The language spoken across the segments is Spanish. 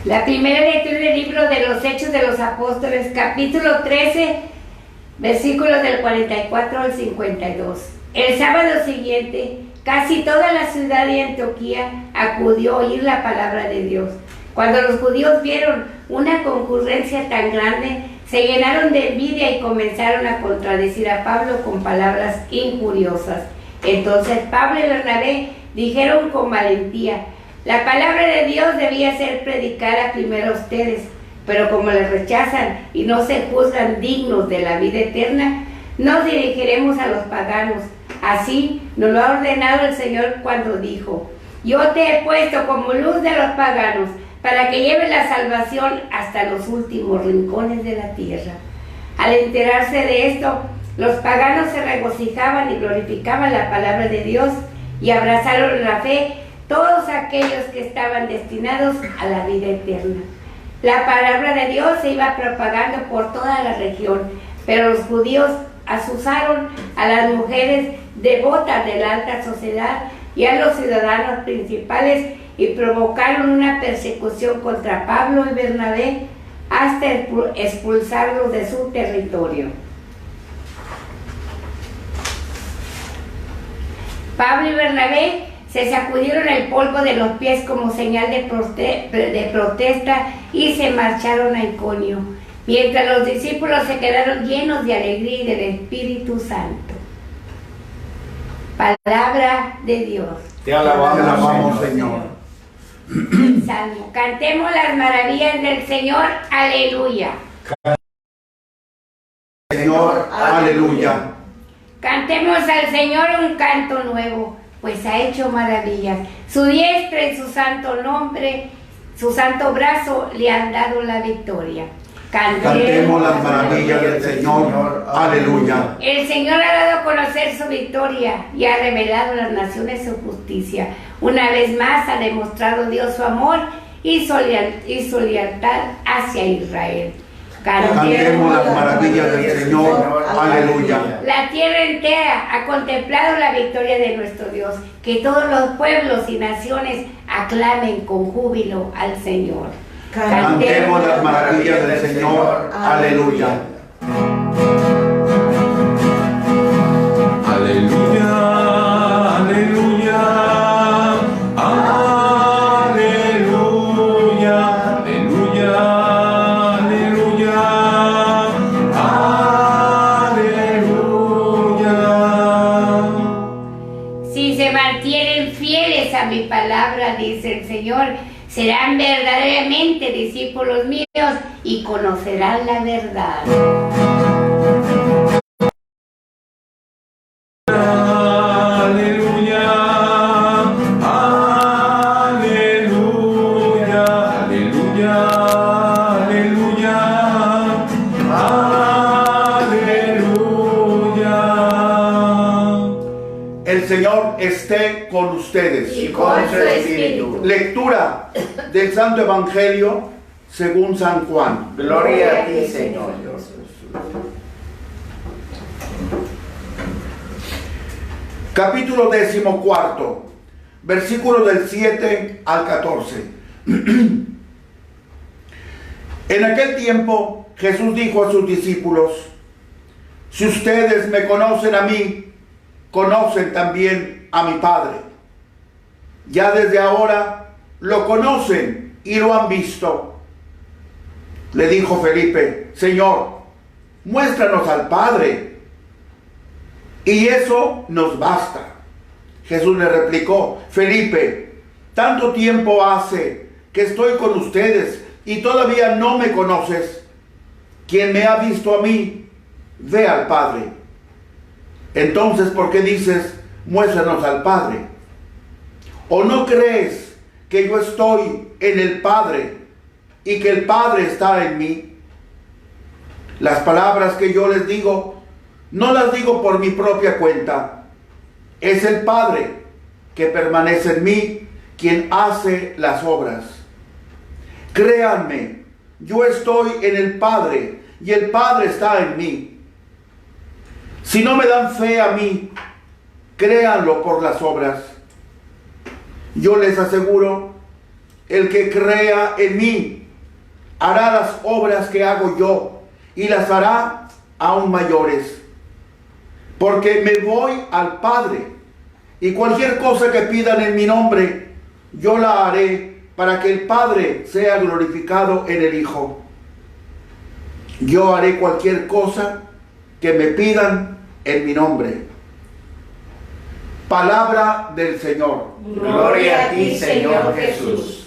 La primera lectura del libro de los Hechos de los Apóstoles, capítulo 13, versículos del 44 al 52. El sábado siguiente, casi toda la ciudad de Antioquía acudió a oír la palabra de Dios. Cuando los judíos vieron una concurrencia tan grande, se llenaron de envidia y comenzaron a contradecir a Pablo con palabras injuriosas. Entonces Pablo y Bernabé dijeron con valentía: la palabra de Dios debía ser predicada primero a ustedes, pero como les rechazan y no se juzgan dignos de la vida eterna, nos dirigiremos a los paganos. Así nos lo ha ordenado el Señor cuando dijo: yo te he puesto como luz de los paganos, para que lleves la salvación hasta los últimos rincones de la tierra. Al enterarse de esto, los paganos se regocijaban y glorificaban la palabra de Dios y abrazaron la fe todos aquellos que estaban destinados a la vida eterna. La palabra de Dios se iba propagando por toda la región, pero los judíos asusaron a las mujeres devotas de la alta sociedad y a los ciudadanos principales y provocaron una persecución contra Pablo y Bernabé hasta expulsarlos de su territorio. Pablo y Bernabé se sacudieron el polvo de los pies como señal de protesta y se marcharon a Iconio, mientras los discípulos se quedaron llenos de alegría y del Espíritu Santo. Palabra de Dios. Te alabamos, Señor. El Salmo. Cantemos las maravillas del Señor. Aleluya. Señor, aleluya. Cantemos al Señor un canto nuevo, pues ha hecho maravillas. Su diestra y su santo nombre, su santo brazo le han dado la victoria. Cantemos las maravillas del Señor. Aleluya. El Señor ha dado a conocer su victoria y ha revelado a las naciones su justicia. Una vez más ha demostrado Dios su amor y su lealtad hacia Israel. Cantemos las maravillas del Señor. Aleluya. La tierra entera ha contemplado la victoria de nuestro Dios. Que todos los pueblos y naciones aclamen con júbilo al Señor. Cantemos las maravillas del Señor. Aleluya. Aleluya, aleluya, aleluya, aleluya, aleluya, aleluya. Si se mantienen fieles a mi palabra, dice el Señor, serán verdaderamente discípulos míos y conocerán la verdad. Aleluya, aleluya, aleluya, aleluya, aleluya. El Señor esté con ustedes Y con su espíritu. Lectura del Santo Evangelio según San Juan. Gloria a ti, Señor. Capítulo 14, versículos del 7 al 14. En aquel tiempo Jesús dijo a sus discípulos: si ustedes me conocen a mí, conocen también a mi Padre. Ya desde ahora lo conocen y lo han visto. Le dijo Felipe: Señor, muéstranos al Padre, y eso nos basta. Jesús le replicó: Felipe, tanto tiempo hace que estoy con ustedes y todavía no me conoces. Quien me ha visto a mí, ve al Padre. Entonces, ¿por qué dices, muéstranos al Padre? ¿O no crees que yo estoy en el Padre y que el Padre está en mí? Las palabras que yo les digo, no las digo por mi propia cuenta. Es el Padre que permanece en mí quien hace las obras. Créanme, yo estoy en el Padre y el Padre está en mí. Si no me dan fe a mí, créanlo por las obras. Yo les aseguro el que crea en mí hará las obras que hago yo y las hará aún mayores, porque me voy al Padre, y cualquier cosa que pidan en mi nombre, yo la haré para que el Padre sea glorificado en el Hijo. Yo haré cualquier cosa que me pidan en mi nombre. Palabra del Señor. Gloria a ti, Señor Jesús.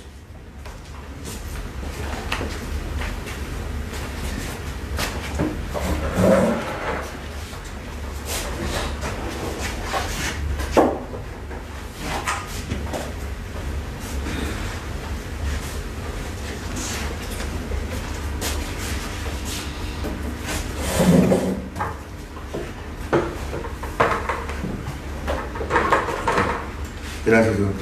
Gracias, Dios.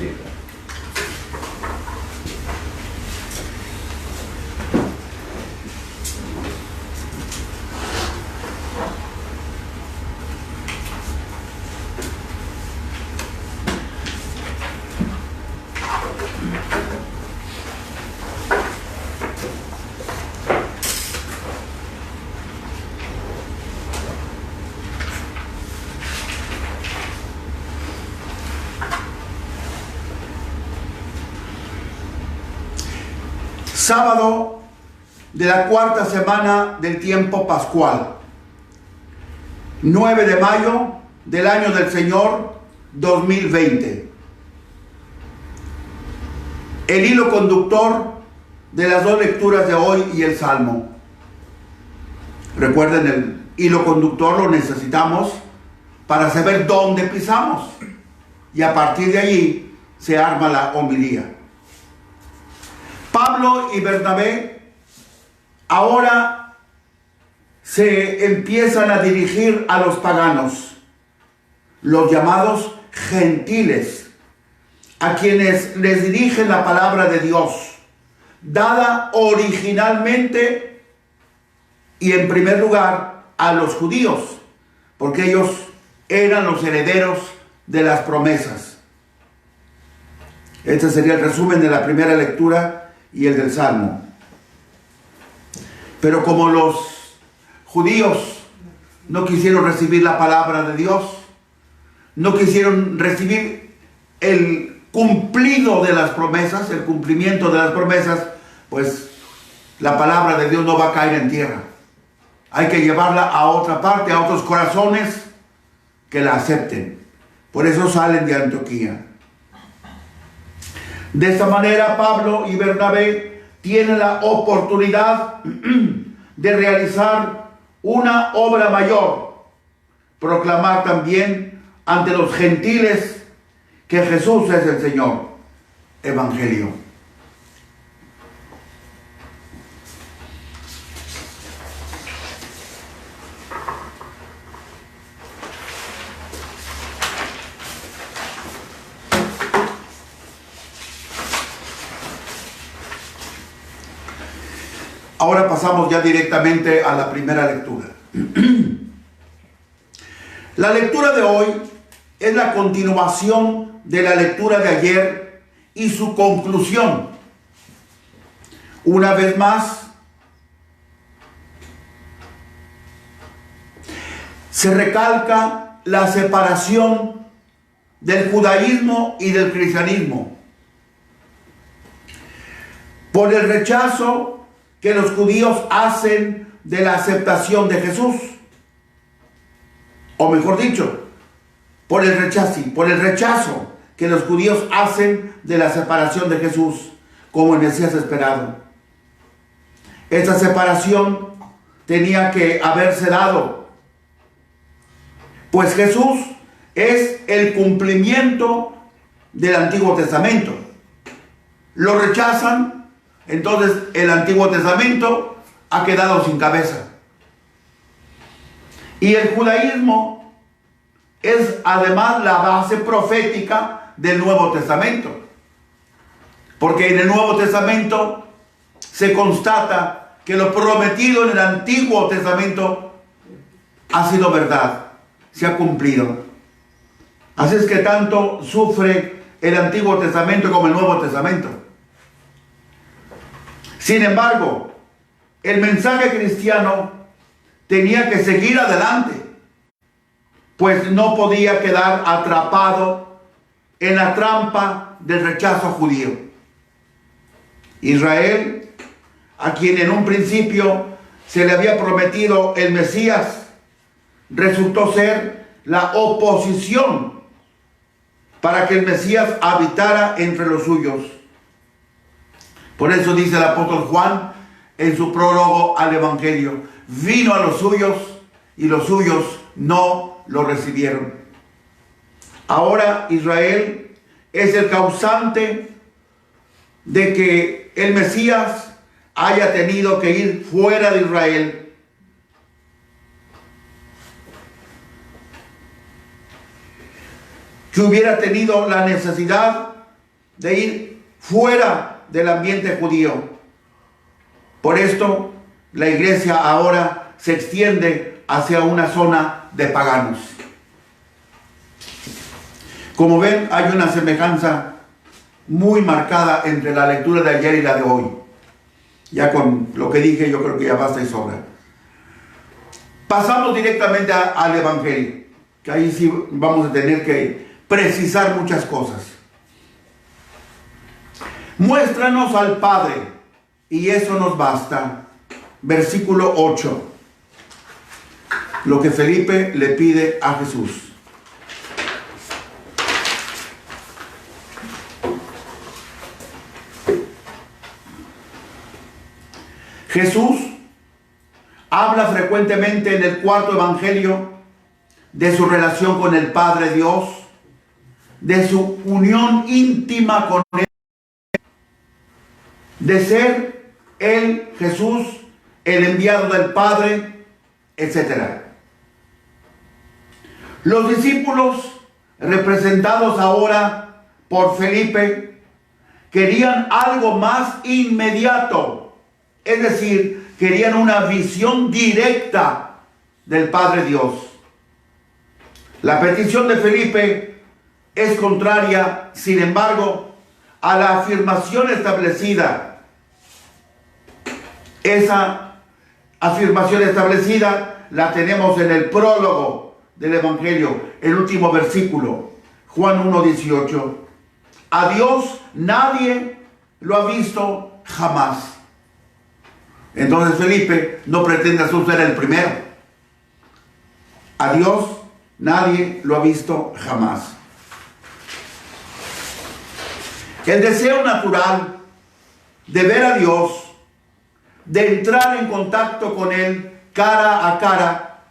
Sábado de la cuarta semana del tiempo pascual, 9 de mayo del año del Señor 2020. El hilo conductor de las dos lecturas de hoy y el Salmo. Recuerden, el hilo conductor lo necesitamos para saber dónde pisamos, y a partir de allí se arma la homilía. Pablo y Bernabé ahora se empiezan a dirigir a los paganos, los llamados gentiles, a quienes les dirigen la palabra de Dios, dada originalmente y en primer lugar a los judíos, porque ellos eran los herederos de las promesas. Este sería el resumen de la primera lectura y el del Salmo. Pero como los judíos no quisieron recibir la palabra de Dios, no quisieron recibir el cumplido de las promesas, el cumplimiento de las promesas, pues la palabra de Dios no va a caer en tierra. Hay que llevarla a otra parte, a otros corazones que la acepten. Por eso salen de Antioquía. De esta manera, Pablo y Bernabé tienen la oportunidad de realizar una obra mayor, proclamar también ante los gentiles que Jesús es el Señor. Evangelio. Ahora pasamos ya directamente a la primera lectura. La lectura de hoy es la continuación de la lectura de ayer y su conclusión. Una vez más, se recalca la separación del judaísmo y del cristianismo por el rechazo que los judíos hacen de la aceptación de Jesús, o mejor dicho, por el rechazo que los judíos hacen de la separación de Jesús como el Mesías esperado. Esta separación tenía que haberse dado, pues Jesús es el cumplimiento del Antiguo Testamento. Lo rechazan. Entonces el Antiguo Testamento ha quedado sin cabeza. Y el judaísmo es además la base profética del Nuevo Testamento. Porque en el Nuevo Testamento se constata que lo prometido en el Antiguo Testamento ha sido verdad, se ha cumplido. Así es que tanto sufre el Antiguo Testamento como el Nuevo Testamento. Sin embargo, el mensaje cristiano tenía que seguir adelante, pues no podía quedar atrapado en la trampa del rechazo judío. Israel, a quien en un principio se le había prometido el Mesías, resultó ser la oposición para que el Mesías habitara entre los suyos. Por eso dice el apóstol Juan en su prólogo al Evangelio: vino a los suyos y los suyos no lo recibieron. Ahora Israel es el causante de que el Mesías haya tenido que ir fuera de Israel. Que hubiera tenido la necesidad de ir fuera del ambiente judío. Por esto, la iglesia ahora se extiende hacia una zona de paganos. Como ven, hay una semejanza muy marcada entre la lectura de ayer y la de hoy. Ya con lo que dije, yo creo que ya basta y sobra. Pasamos directamente al Evangelio, que ahí sí vamos a tener que precisar muchas cosas. Muéstranos al Padre, y eso nos basta. Versículo 8. Lo que Felipe le pide a Jesús. Jesús habla frecuentemente en el cuarto evangelio de su relación con el Padre Dios, de su unión íntima con Él, de ser Él, Jesús, el enviado del Padre, etc. Los discípulos, representados ahora por Felipe, querían algo más inmediato. Es decir, querían una visión directa del Padre Dios. La petición de Felipe es contraria, sin embargo, a la afirmación establecida. Esa afirmación establecida la tenemos en el prólogo del Evangelio, el último versículo, Juan 1:18. A Dios nadie lo ha visto jamás. Entonces Felipe no pretende ser el primero. A Dios nadie lo ha visto jamás. El deseo natural de ver a Dios, de entrar en contacto con Él cara a cara,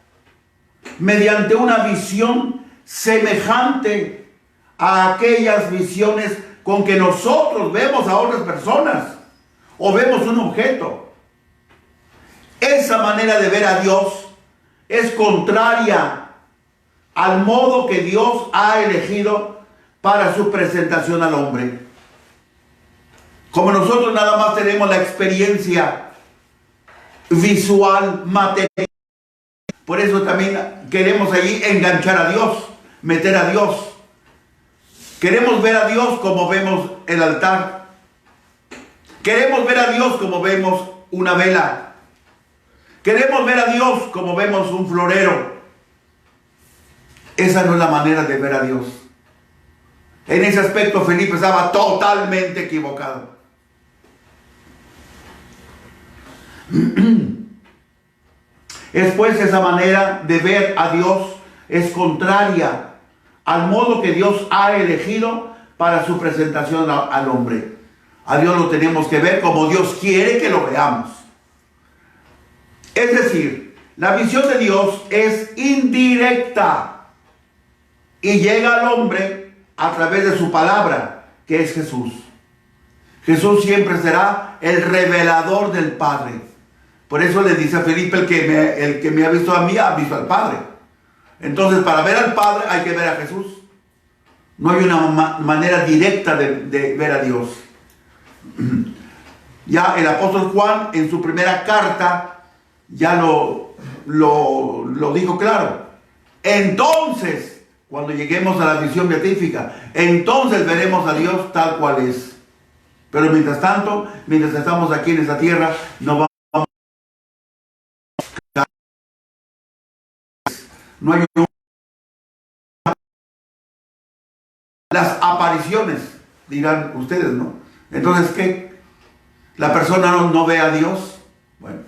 mediante una visión semejante a aquellas visiones con que nosotros vemos a otras personas o vemos un objeto. Esa manera de ver a Dios es contraria al modo que Dios ha elegido para su presentación al hombre. Como nosotros nada más tenemos la experiencia visual, material, por eso también queremos allí enganchar a Dios, meter a Dios. Queremos ver a Dios como vemos el altar. Queremos ver a Dios como vemos una vela. Queremos ver a Dios como vemos un florero. Esa no es la manera de ver a Dios. En ese aspecto Felipe estaba totalmente equivocado. Después, esa manera de ver a Dios es contraria al modo que Dios ha elegido para su presentación al hombre. A Dios lo tenemos que ver como Dios quiere que lo veamos. Es decir, la visión de Dios es indirecta y llega al hombre a través de su palabra, que es Jesús. Jesús siempre será el revelador del Padre. Por eso le dice a Felipe: el que me ha visto a mí ha visto al Padre. Entonces, para ver al Padre hay que ver a Jesús. No hay una manera directa de ver a Dios. Ya el apóstol Juan en su primera carta ya lo dijo claro. Entonces, cuando lleguemos a la visión beatífica, entonces veremos a Dios tal cual es. Pero mientras tanto, mientras estamos aquí en esta tierra, no vamos. No hay las apariciones, dirán ustedes, ¿no? Entonces, ¿qué? La persona no ve a Dios. Bueno,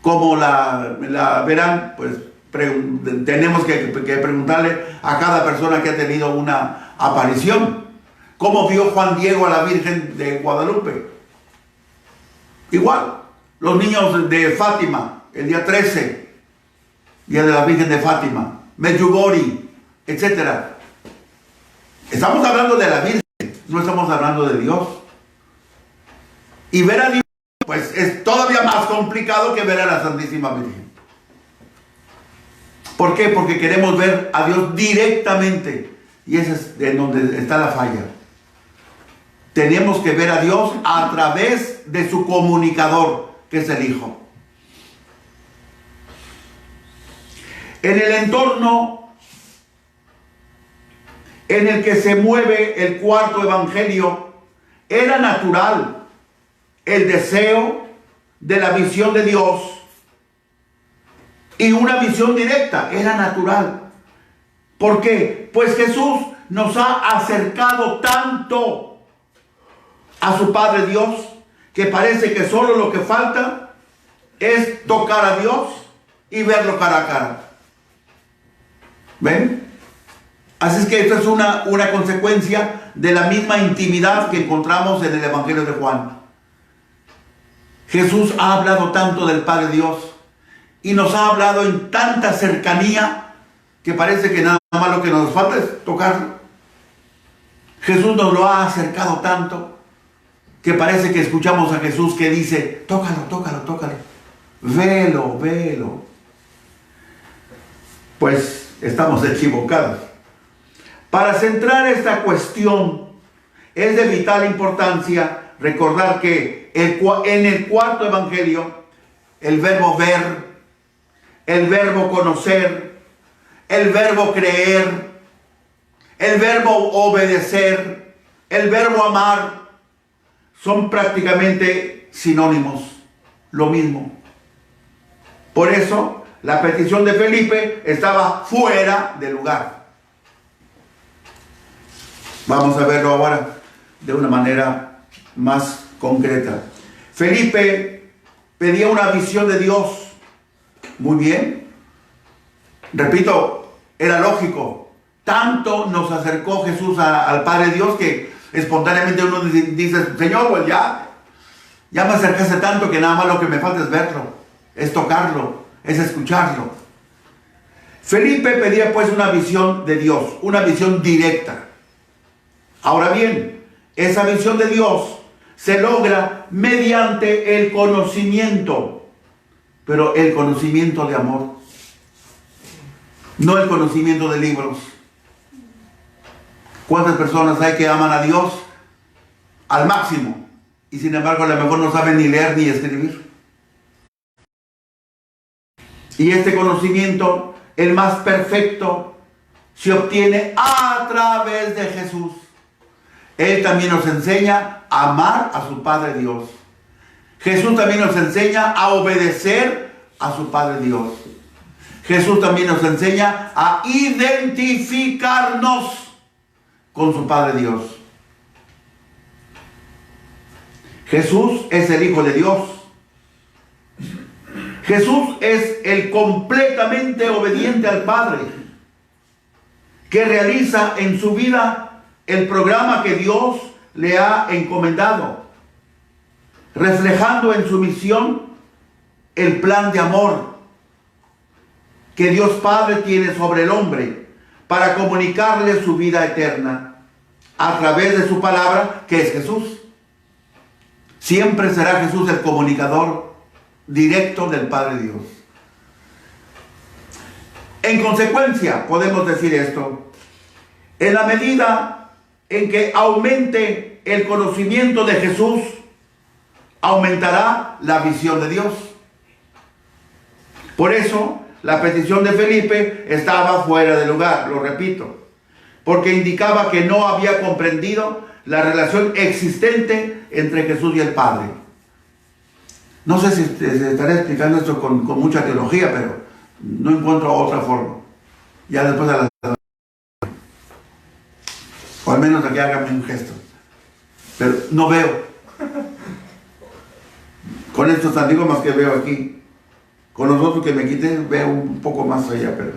¿cómo la verán? Pues tenemos que preguntarle a cada persona que ha tenido una aparición. ¿Cómo vio Juan Diego a la Virgen de Guadalupe? Igual, los niños de Fátima, el día 13, día de la Virgen de Fátima, Medjugorje, etc. Estamos hablando de la Virgen, no estamos hablando de Dios. Y ver a Dios, pues es todavía más complicado que ver a la Santísima Virgen. ¿Por qué? Porque queremos ver a Dios directamente. Y ese es en donde está la falla. Tenemos que ver a Dios a través de su comunicador, que es el Hijo. En el entorno en el que se mueve el cuarto evangelio, era natural el deseo de la visión de Dios y una visión directa. Era natural. ¿Por qué? Pues Jesús nos ha acercado tanto a su Padre Dios que parece que solo lo que falta es tocar a Dios y verlo cara a cara. ¿Ven? Así es que esto es una consecuencia de la misma intimidad que encontramos en el Evangelio de Juan. Jesús ha hablado tanto del Padre Dios y nos ha hablado en tanta cercanía que parece que nada más lo que nos falta es tocarlo. Jesús nos lo ha acercado tanto que parece que escuchamos a Jesús que dice: tócalo, tócalo, tócalo, velo, velo. Pues estamos equivocados. Para centrar esta cuestión es de vital importancia recordar que en el cuarto evangelio el verbo ver, el verbo conocer, el verbo creer, el verbo obedecer, el verbo amar son prácticamente sinónimos, lo mismo. Por eso la petición de Felipe estaba fuera de lugar. Vamos a verlo ahora de una manera más concreta. Felipe pedía una visión de Dios. Muy bien. Repito, era lógico. Tanto nos acercó Jesús al Padre Dios que espontáneamente uno dice: Señor, pues ya me acercaste tanto que nada más lo que me falta es verlo, es tocarlo, es escucharlo. Felipe pedía pues una visión de Dios, una visión directa. Ahora bien, esa visión de Dios se logra mediante el conocimiento, pero el conocimiento de amor, no el conocimiento de libros. ¿Cuántas personas hay que aman a Dios al máximo y sin embargo a lo mejor no saben ni leer ni escribir? Y este conocimiento, el más perfecto, se obtiene a través de Jesús. Él también nos enseña a amar a su Padre Dios. Jesús también nos enseña a obedecer a su Padre Dios. Jesús también nos enseña a identificarnos con su Padre Dios. Jesús es el Hijo de Dios. Jesús es el completamente obediente al Padre, que realiza en su vida el programa que Dios le ha encomendado, reflejando en su misión el plan de amor que Dios Padre tiene sobre el hombre para comunicarle su vida eterna a través de su palabra, que es Jesús. Siempre será Jesús el comunicador directo del Padre Dios. En consecuencia, podemos decir esto: en la medida en que aumente el conocimiento de Jesús, aumentará la visión de Dios. Por eso, la petición de Felipe estaba fuera de lugar, lo repito, porque indicaba que no había comprendido la relación existente entre Jesús y el Padre. No sé si se estaré explicando esto con mucha teología, pero no encuentro otra forma. Ya después de o al menos aquí háganme un gesto. Pero no veo. Con estos amigos más que veo aquí. Con los otros que me quité veo un poco más allá, pero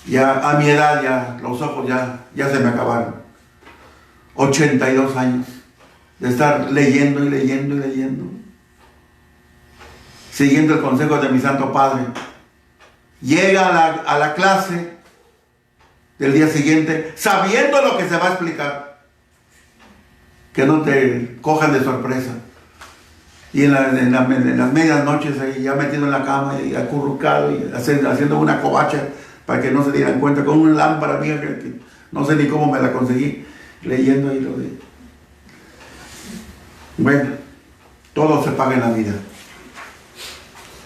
ya a mi edad ya los ojos ya se me acabaron. 82 años de estar leyendo y leyendo y leyendo, siguiendo el consejo de mi Santo Padre. Llega a la clase del día siguiente sabiendo lo que se va a explicar, que no te cojan de sorpresa. Y en las medias noches ahí ya metido en la cama y acurrucado y haciendo una covacha para que no se dieran cuenta, con una lámpara mía que no sé ni cómo me la conseguí, leyendo ahí lo de... Bueno, todo se paga en la vida.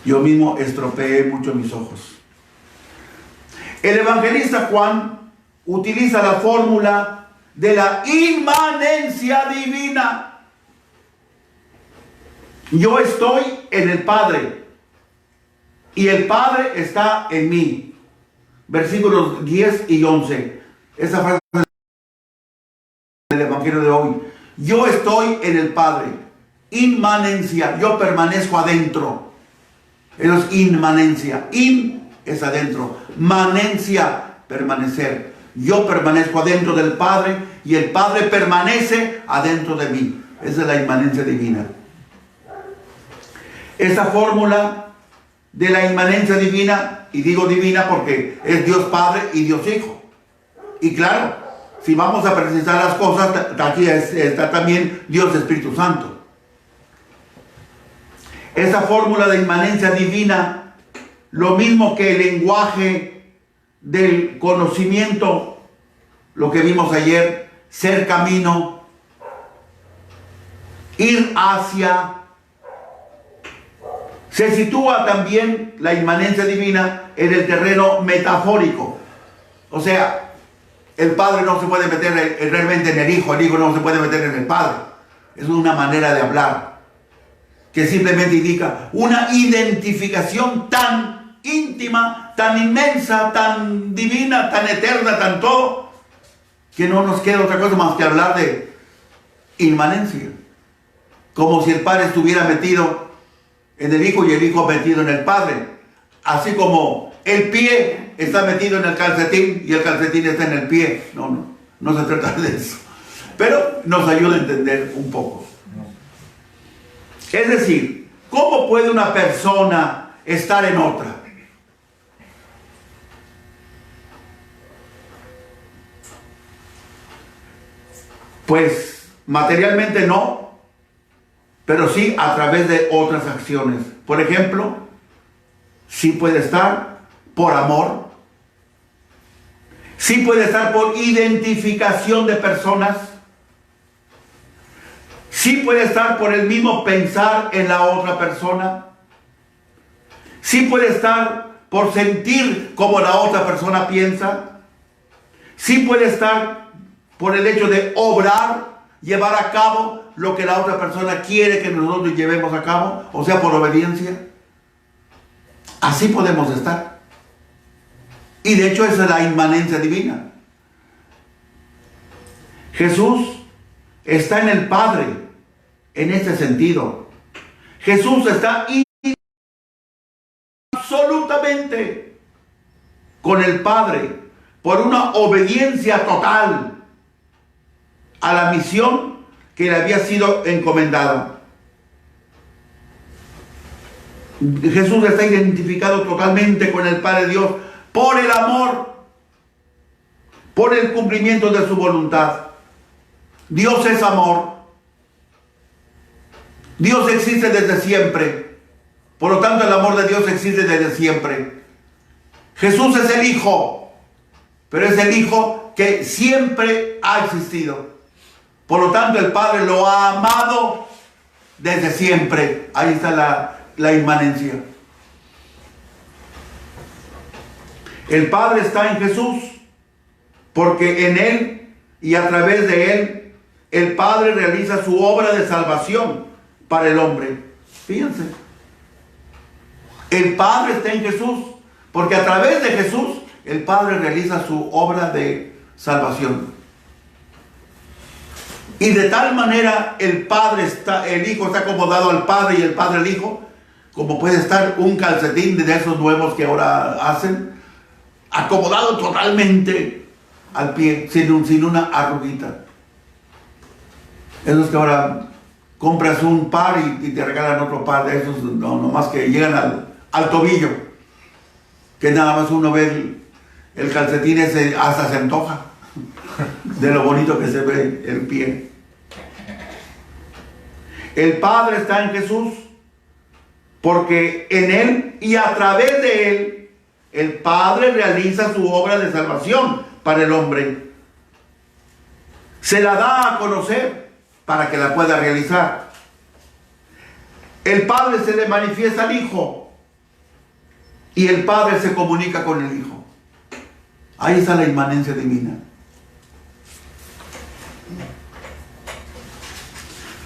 Yo mismo estropeé mucho mis ojos. El evangelista Juan utiliza la fórmula de la inmanencia divina. Yo estoy en el Padre y el Padre está en mí. Versículos 10 y 11. Esa frase del Evangelio de hoy. Yo estoy en el Padre. Inmanencia. Yo permanezco adentro. Eso es inmanencia. In es adentro. Manencia, permanecer. Yo permanezco adentro del Padre y el Padre permanece adentro de mí. Esa es la inmanencia divina. Esa fórmula de la inmanencia divina, y digo divina porque es Dios Padre y Dios Hijo. Y claro, si vamos a precisar las cosas, aquí está también Dios Espíritu Santo. Esa fórmula de inmanencia divina, lo mismo que el lenguaje del conocimiento, lo que vimos ayer, ser camino, ir hacia. Se sitúa también la inmanencia divina en el terreno metafórico. O sea, el Padre no se puede meter realmente en el Hijo no se puede meter en el Padre. Es una manera de hablar que simplemente indica una identificación tan íntima, tan inmensa, tan divina, tan eterna, tan todo, que no nos queda otra cosa más que hablar de inmanencia. Como si el Padre estuviera metido en el Hijo y el Hijo metido en el Padre. Así como el pie está metido en el calcetín y el calcetín está en el pie. No se trata de eso. Pero nos ayuda a entender un poco. Es decir, ¿cómo puede una persona estar en otra? Pues materialmente no, pero sí a través de otras acciones. Por ejemplo, sí puede estar por amor, sí puede estar por identificación de personas, sí puede estar por el mismo pensar en la otra persona, sí puede estar por sentir como la otra persona piensa, sí puede estar por el hecho de obrar, llevar a cabo lo que la otra persona quiere que nosotros llevemos a cabo, o sea, por obediencia. Así podemos estar. Y de hecho esa es la inmanencia divina. Jesús está en el Padre en este sentido. Jesús está absolutamente con el Padre por una obediencia total a la misión que le había sido encomendada. Jesús está identificado totalmente con el Padre Dios por el amor, por el cumplimiento de su voluntad. Dios es amor. Dios existe desde siempre. Por lo tanto, el amor de Dios existe desde siempre. Jesús es el Hijo, pero es el Hijo que siempre ha existido. Por lo tanto, el Padre lo ha amado desde siempre. Ahí está la inmanencia. El Padre está en Jesús porque en Él y a través de Él el Padre realiza su obra de salvación para el hombre. Fíjense, el Padre está en Jesús, porque a través de Jesús el Padre realiza su obra de salvación. Y de tal manera el Hijo está acomodado al Padre y el Padre al Hijo, como puede estar un calcetín de esos nuevos que ahora hacen, acomodado totalmente al pie, sin una arruguita. Esos que ahora compras un par y te regalan otro par de esos, no, nomás que llegan al tobillo, que nada más uno ve el calcetín ese, hasta se antoja de lo bonito que se ve el pie. El Padre está en Jesús, porque en Él y a través de Él el Padre realiza su obra de salvación para el hombre. Se la da a conocer para que la pueda realizar. El Padre se le manifiesta al Hijo y el Padre se comunica con el Hijo. Ahí está la inmanencia divina.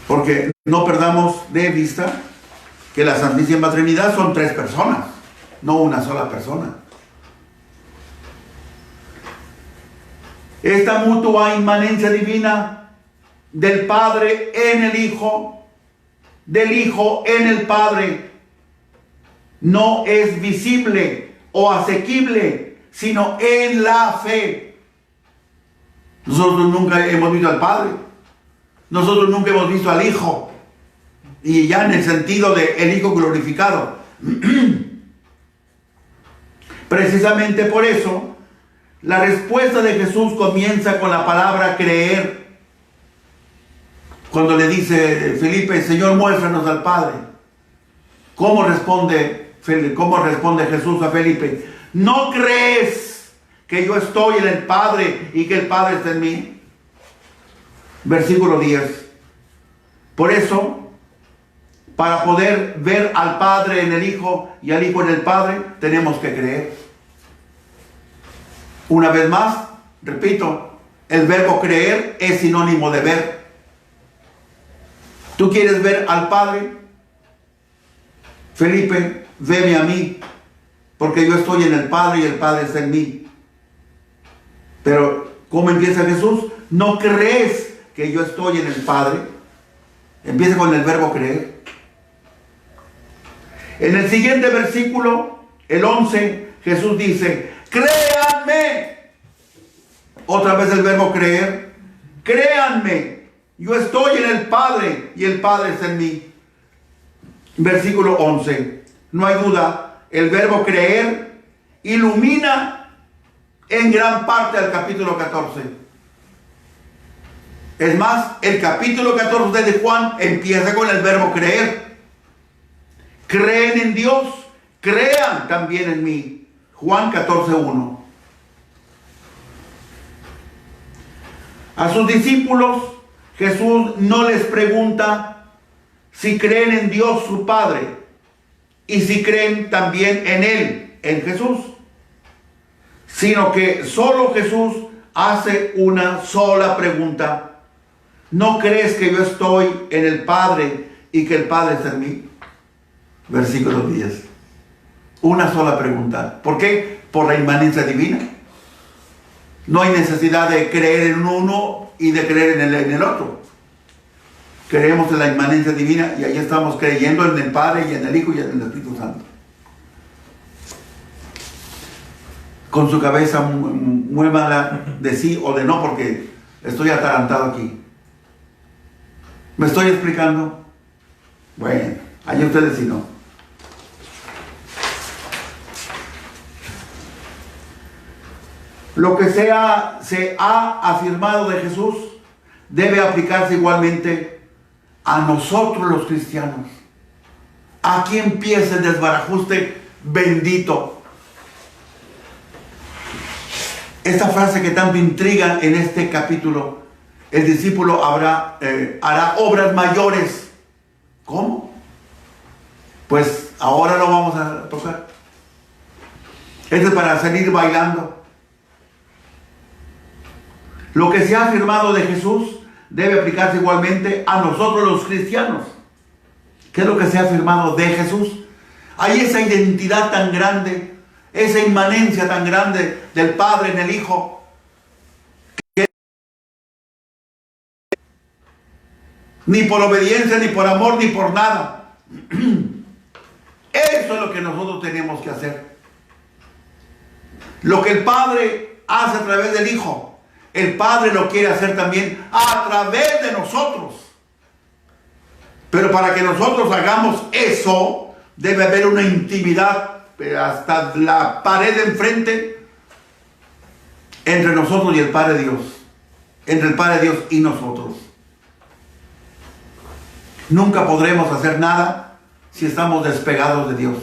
Porque no perdamos de vista que la Santísima Trinidad son 3 personas, no una sola persona. Esta mutua inmanencia divina del Padre en el Hijo, del Hijo en el Padre, no es visible o asequible, sino en la fe. Nosotros nunca hemos visto al Padre, nosotros nunca hemos visto al Hijo, y ya en el sentido de el Hijo glorificado. Precisamente por eso, la respuesta de Jesús comienza con la palabra creer. Cuando le dice Felipe, Señor, muéstranos al Padre. ¿Cómo responde Jesús a Felipe? ¿No crees que yo estoy en el Padre y que el Padre está en mí? Versículo 10. Por eso, para poder ver al Padre en el Hijo y al Hijo en el Padre, tenemos que creer. Una vez más, repito, el verbo creer es sinónimo de ver. ¿Tú quieres ver al Padre? Felipe, veme a mí, porque yo estoy en el Padre y el Padre está en mí. Pero, ¿cómo empieza Jesús? ¿No crees que yo estoy en el Padre? Empieza con el verbo creer. En el siguiente versículo, el 11, Jesús dice, créanme. Otra vez el verbo creer. Créanme, yo estoy en el Padre y el Padre está en mí. Versículo 11. No hay duda, el verbo creer ilumina en gran parte al capítulo 14. Es más, el capítulo 14 de Juan empieza con el verbo creer. Creen en Dios, crean también en mí. Juan 14:1. A sus discípulos Jesús no les pregunta si creen en Dios su Padre y si creen también en Él, en Jesús, sino que solo Jesús hace una sola pregunta. ¿No crees que yo estoy en el Padre y que el Padre está en mí? Versículo 10. Una sola pregunta. ¿Por qué? Por la inmanencia divina. No hay necesidad de creer en uno y de creer en el otro. Creemos en la inmanencia divina y ahí estamos creyendo en el Padre y en el Hijo y en el Espíritu Santo. Con su cabeza muévala de sí o de no, porque estoy atarantado aquí. ¿Me estoy explicando? Bueno, allá ustedes si no. Lo que se ha afirmado de Jesús debe aplicarse igualmente a nosotros los cristianos. Aquí empieza el desbarajuste bendito. Esta frase que tanto intriga en este capítulo: el discípulo hará obras mayores. ¿Cómo? Pues ahora lo vamos a tocar. Esto es para salir bailando. Lo que se ha afirmado de Jesús debe aplicarse igualmente a nosotros los cristianos. ¿Qué es lo que se ha afirmado de Jesús? Hay esa identidad tan grande, esa inmanencia tan grande del Padre en el Hijo, que ni por obediencia, ni por amor, ni por nada. Eso es lo que nosotros tenemos que hacer. Lo que el Padre hace a través del Hijo, el Padre lo quiere hacer también a través de nosotros. Pero para que nosotros hagamos eso, debe haber una intimidad hasta la pared de enfrente entre nosotros y el Padre Dios. Entre el Padre Dios y nosotros. Nunca podremos hacer nada si estamos despegados de Dios.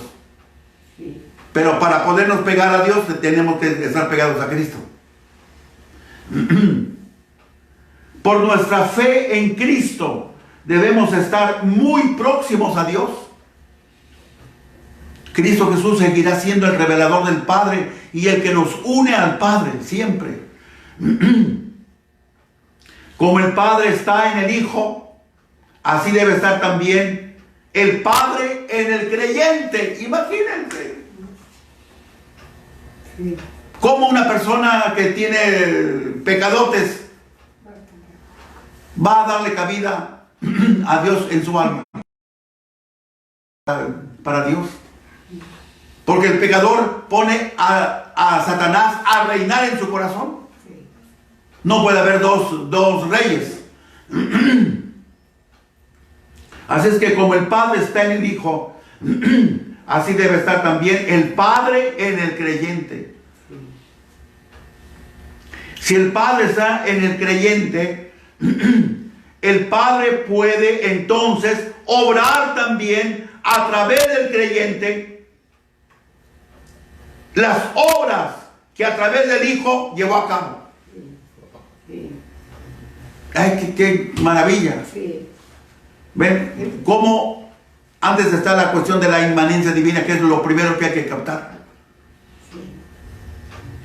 Pero para podernos pegar a Dios tenemos que estar pegados a Cristo. Por nuestra fe en Cristo debemos estar muy próximos a Dios. Cristo Jesús seguirá siendo el revelador del Padre y el que nos une al Padre siempre. Como el Padre está en el Hijo, así debe estar también el Padre en el creyente. Imagínense. Como una persona que tiene pecadotes va a darle cabida a Dios en su alma. Para Dios. Porque el pecador pone a Satanás a reinar en su corazón. No puede haber dos reyes. Así es que como el Padre está en el Hijo, así debe estar también el Padre en el creyente. Si el Padre está en el creyente, el Padre puede entonces obrar también a través del creyente las obras que a través del Hijo llevó a cabo. ¡Ay, qué maravilla! ¿Ven cómo antes está la cuestión de la inmanencia divina, que es lo primero que hay que captar?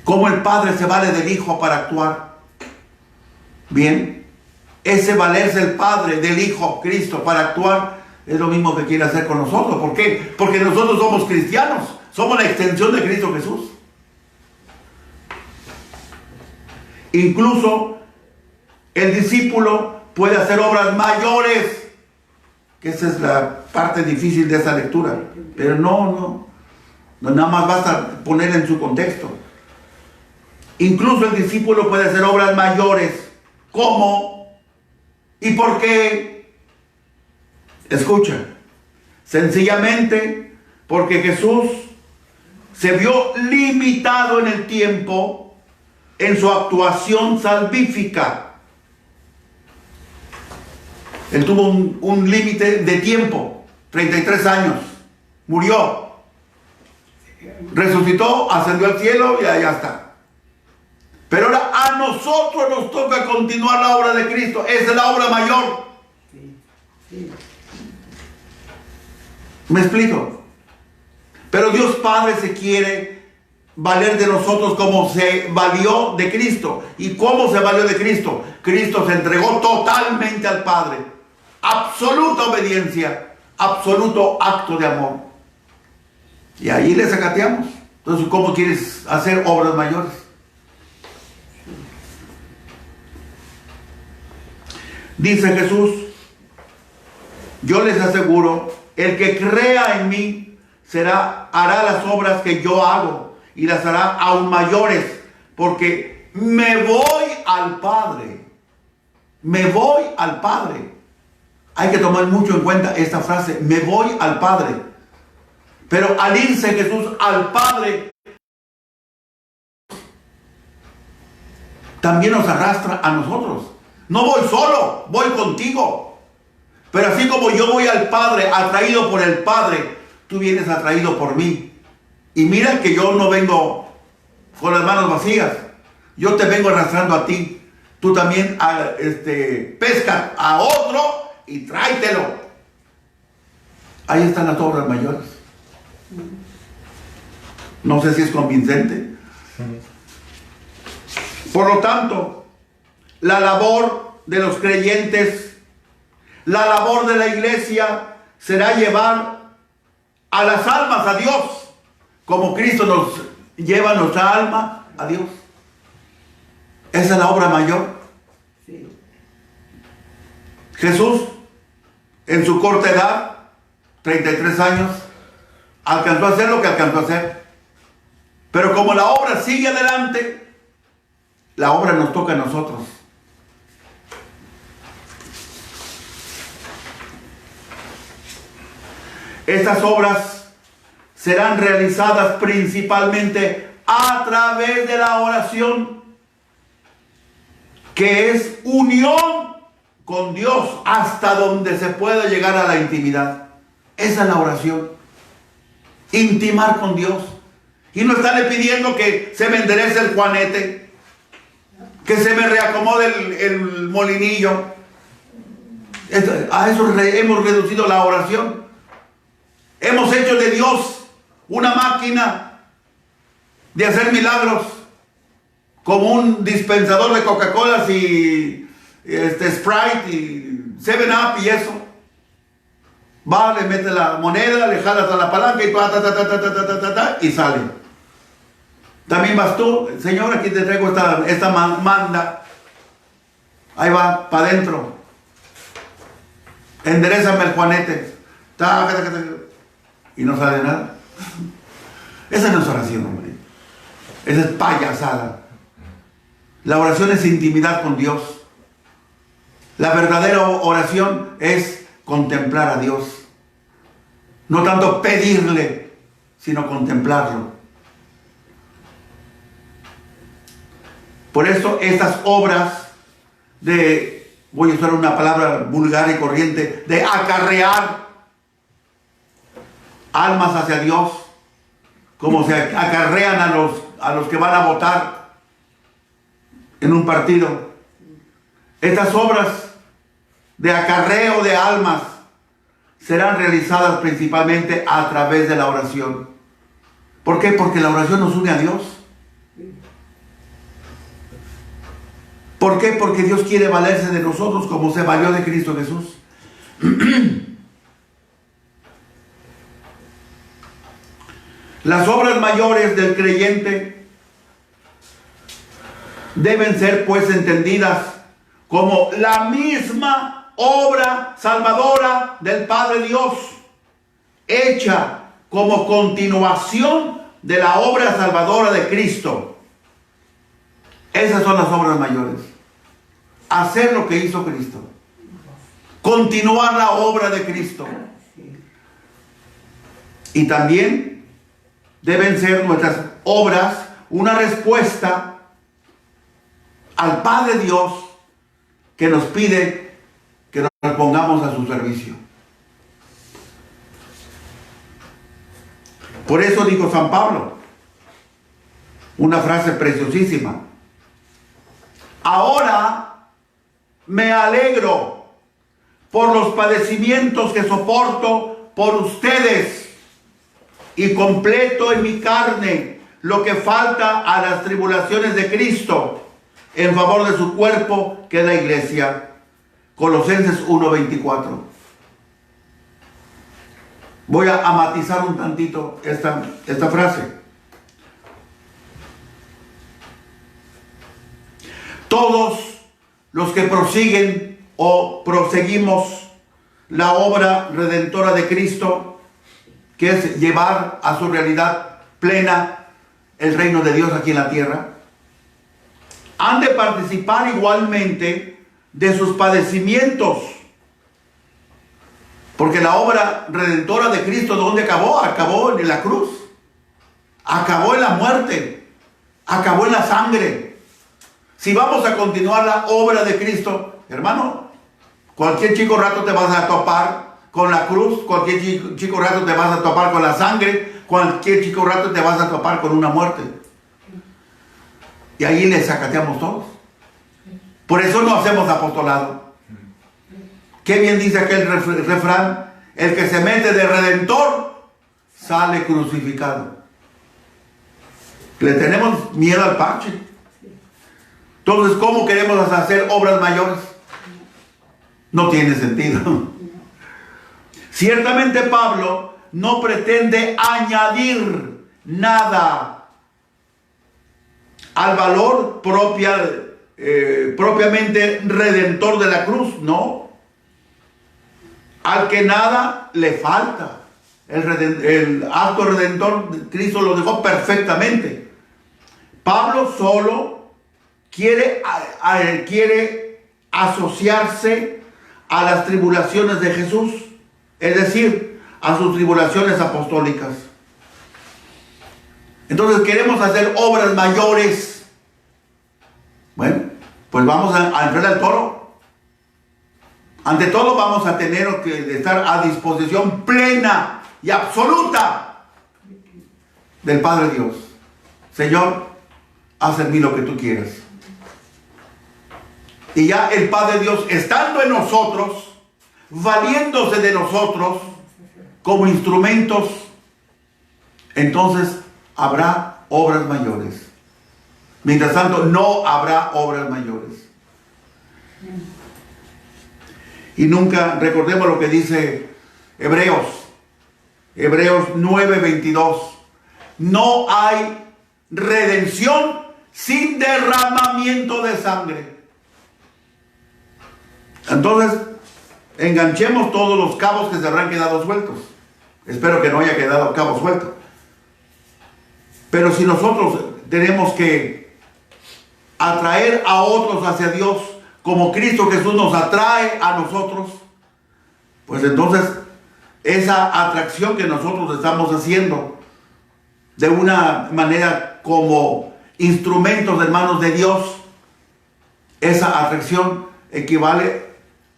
Cómo el Padre se vale del Hijo para actuar. Bien, ese valerse el Padre del Hijo, Cristo, para actuar, es lo mismo que quiere hacer con nosotros. ¿Por qué? Porque nosotros somos cristianos, somos la extensión de Cristo Jesús. Incluso el discípulo puede hacer obras mayores, que esa es la parte difícil de esa lectura, pero no nada más basta poner en su contexto. Incluso el discípulo puede hacer obras mayores. ¿Cómo? ¿Y por qué? Escucha. Sencillamente porque Jesús se vio limitado en el tiempo en su actuación salvífica. Él tuvo un límite de tiempo, 33 años. Murió. Resucitó, ascendió al cielo y allá está. Pero ahora a nosotros nos toca continuar la obra de Cristo. Esa es la obra mayor. ¿Me explico? Pero Dios Padre se quiere valer de nosotros como se valió de Cristo. ¿Y cómo se valió de Cristo? Cristo se entregó totalmente al Padre. Absoluta obediencia, absoluto acto de amor. Y ahí le sacateamos. Entonces, ¿cómo quieres hacer obras mayores? Dice Jesús, yo les aseguro, el que crea en mí hará las obras que yo hago y las hará aún mayores, porque me voy al Padre. Me voy al Padre. Hay que tomar mucho en cuenta esta frase, me voy al Padre. Pero al irse Jesús al Padre, también nos arrastra a nosotros. No voy solo, voy contigo. Pero así como yo voy al Padre, atraído por el Padre, tú vienes atraído por mí. Y mira que yo no vengo con las manos vacías. Yo te vengo arrastrando a ti. Tú también pesca a otro y tráetelo. Ahí están las obras mayores. No sé si es convincente. Por lo tanto, la labor de los creyentes, la labor de la iglesia será llevar a las almas a Dios, como Cristo nos lleva nuestra alma a Dios. Esa es la obra mayor. Sí. Jesús, en su corta edad, 33 años, alcanzó a hacer lo que alcanzó a hacer. Pero como la obra sigue adelante, la obra nos toca a nosotros. Estas obras serán realizadas principalmente a través de la oración, que es unión con Dios hasta donde se pueda llegar a la intimidad. Esa es la oración. Intimar con Dios. Y no estarle pidiendo que se me enderece el juanete, que se me reacomode el molinillo. A eso hemos reducido la oración. Hemos hecho de Dios una máquina de hacer milagros, como un dispensador de Coca-Colas y Sprite y 7-Up y eso. Va, le mete la moneda, le jalas a la palanca y sale. También vas tú, Señor, aquí te traigo esta manda. Ahí va, para adentro. Enderezame el juanete. Y no sale nada. Esa no es oración, hombre. Esa es payasada. La oración es intimidad con Dios. La verdadera oración es contemplar a Dios. No tanto pedirle, sino contemplarlo. Por eso estas obras voy a usar una palabra vulgar y corriente, de acarrear almas hacia Dios, como se acarrean a los que van a votar en un partido. Estas obras de acarreo de almas serán realizadas principalmente a través de la oración. ¿Por qué? Porque la oración nos une a Dios. ¿Por qué? Porque Dios quiere valerse de nosotros como se valió de Cristo Jesús. Las obras mayores del creyente deben ser pues entendidas como la misma obra salvadora del Padre Dios, hecha como continuación de la obra salvadora de Cristo. Esas son las obras mayores. Hacer lo que hizo Cristo. Continuar la obra de Cristo. Y también deben ser nuestras obras una respuesta al Padre Dios, que nos pide que nos pongamos a su servicio. Por eso dijo San Pablo una frase preciosísima: ahora me alegro por los padecimientos que soporto por ustedes, y completo en mi carne lo que falta a las tribulaciones de Cristo en favor de su cuerpo, que es la iglesia. Colosenses 1:24. Voy a matizar un tantito esta frase. Todos los que prosiguen o proseguimos la obra redentora de Cristo, que es llevar a su realidad plena el reino de Dios aquí en la tierra, han de participar igualmente de sus padecimientos. Porque la obra redentora de Cristo, ¿dónde acabó? Acabó en la cruz. Acabó en la muerte. Acabó en la sangre. Si vamos a continuar la obra de Cristo, hermano, cualquier chico rato te vas a topar con la cruz, cualquier chico rato te vas a topar con la sangre, cualquier chico rato te vas a topar con una muerte. Y ahí le sacateamos todos. Por eso no hacemos apostolado. Qué bien dice aquel refrán: el que se mete de redentor sale crucificado. Le tenemos miedo al parche. Entonces, ¿cómo queremos hacer obras mayores? No tiene sentido. Ciertamente Pablo no pretende añadir nada al valor propiamente redentor de la cruz, no. Al que nada le falta. El acto redentor de Cristo lo dejó perfectamente. Pablo solo quiere asociarse a las tribulaciones de Jesús, es decir, a sus tribulaciones apostólicas. Entonces queremos hacer obras mayores. Bueno, pues vamos a entrar al toro. Ante todo vamos a tener que estar a disposición plena y absoluta del Padre Dios. Señor, haz en mí lo que tú quieras. Y ya el Padre Dios, estando en nosotros, valiéndose de nosotros como instrumentos, entonces habrá obras mayores. Mientras tanto, no habrá obras mayores. Y nunca, recordemos lo que dice Hebreos 9:22. No hay redención sin derramamiento de sangre. Entonces, enganchemos todos los cabos que se habrán quedado sueltos. Espero que no haya quedado cabo suelto. Pero si nosotros tenemos que atraer a otros hacia Dios, como Cristo Jesús nos atrae a nosotros, pues entonces esa atracción que nosotros estamos haciendo de una manera como instrumentos de manos de Dios, esa atracción equivale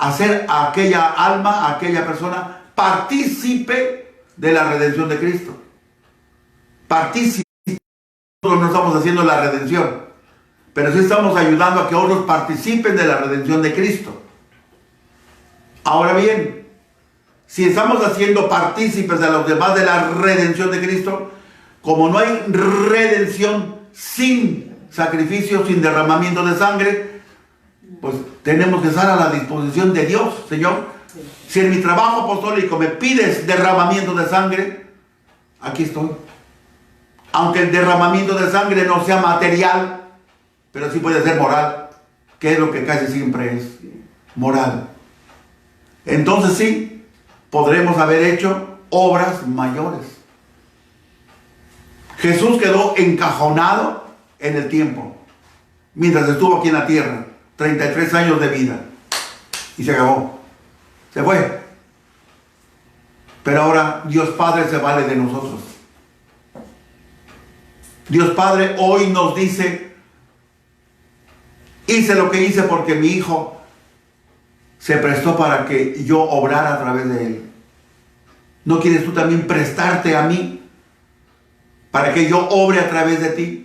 a hacer a aquella alma, a aquella persona partícipe de la redención de Cristo. Partícipe. Nosotros no estamos haciendo la redención, pero sí estamos ayudando a que otros participen de la redención de Cristo. Ahora bien, si estamos haciendo partícipes a los demás de la redención de Cristo, como no hay redención sin sacrificio, sin derramamiento de sangre, pues tenemos que estar a la disposición de Dios. Señor, si en mi trabajo apostólico me pides derramamiento de sangre, aquí estoy. Aunque el derramamiento de sangre no sea material, pero sí puede ser moral, que es lo que casi siempre es, moral. Entonces sí, podremos haber hecho obras mayores. Jesús quedó encajonado en el tiempo, mientras estuvo aquí en la tierra, 33 años de vida, y se acabó, se fue. Pero ahora Dios Padre se vale de nosotros. Dios Padre hoy nos dice: hice lo que hice porque mi Hijo se prestó para que yo obrara a través de Él. ¿No quieres tú también prestarte a mí para que yo obre a través de ti?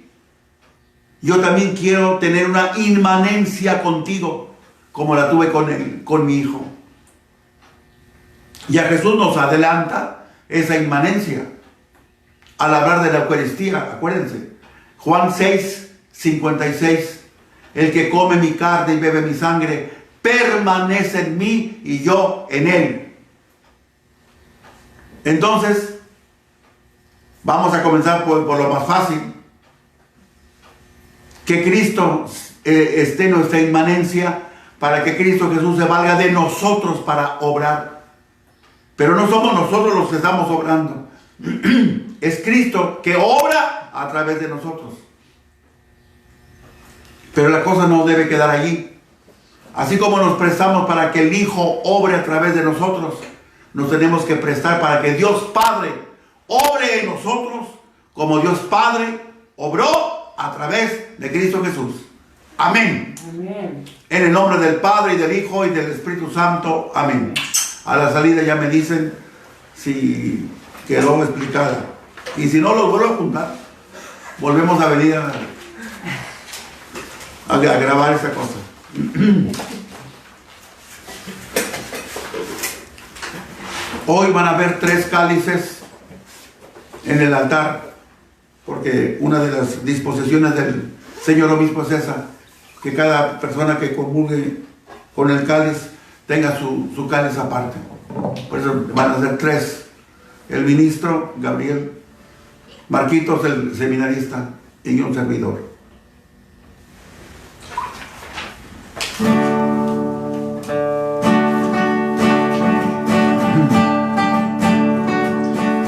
Yo también quiero tener una inmanencia contigo como la tuve con mi Hijo. Y a Jesús nos adelanta esa inmanencia al hablar de la Eucaristía. Acuérdense, Juan 6:56: el que come mi carne y bebe mi sangre permanece en mí y yo en él. Entonces, vamos a comenzar por lo más fácil. Que Cristo esté en nuestra inmanencia, para que Cristo Jesús se valga de nosotros para obrar. Pero no somos nosotros los que estamos obrando. Es Cristo que obra a través de nosotros. Pero la cosa no debe quedar allí. Así como nos prestamos para que el Hijo obre a través de nosotros, nos tenemos que prestar para que Dios Padre obre en nosotros, como Dios Padre obró a través de Cristo Jesús. Amén. Amén. En el nombre del Padre, y del Hijo, y del Espíritu Santo. Amén. A la salida ya me dicen si quedó explicada. Y si no, lo vuelvo a juntar. Volvemos a venir a grabar esa cosa. Hoy van a haber 3 cálices en el altar, porque una de las disposiciones del señor obispo es esa, que cada persona que comulgue con el cáliz tenga su cáliz aparte. Por eso van a ser 3. El ministro, Gabriel, Marquitos, el seminarista, y un servidor.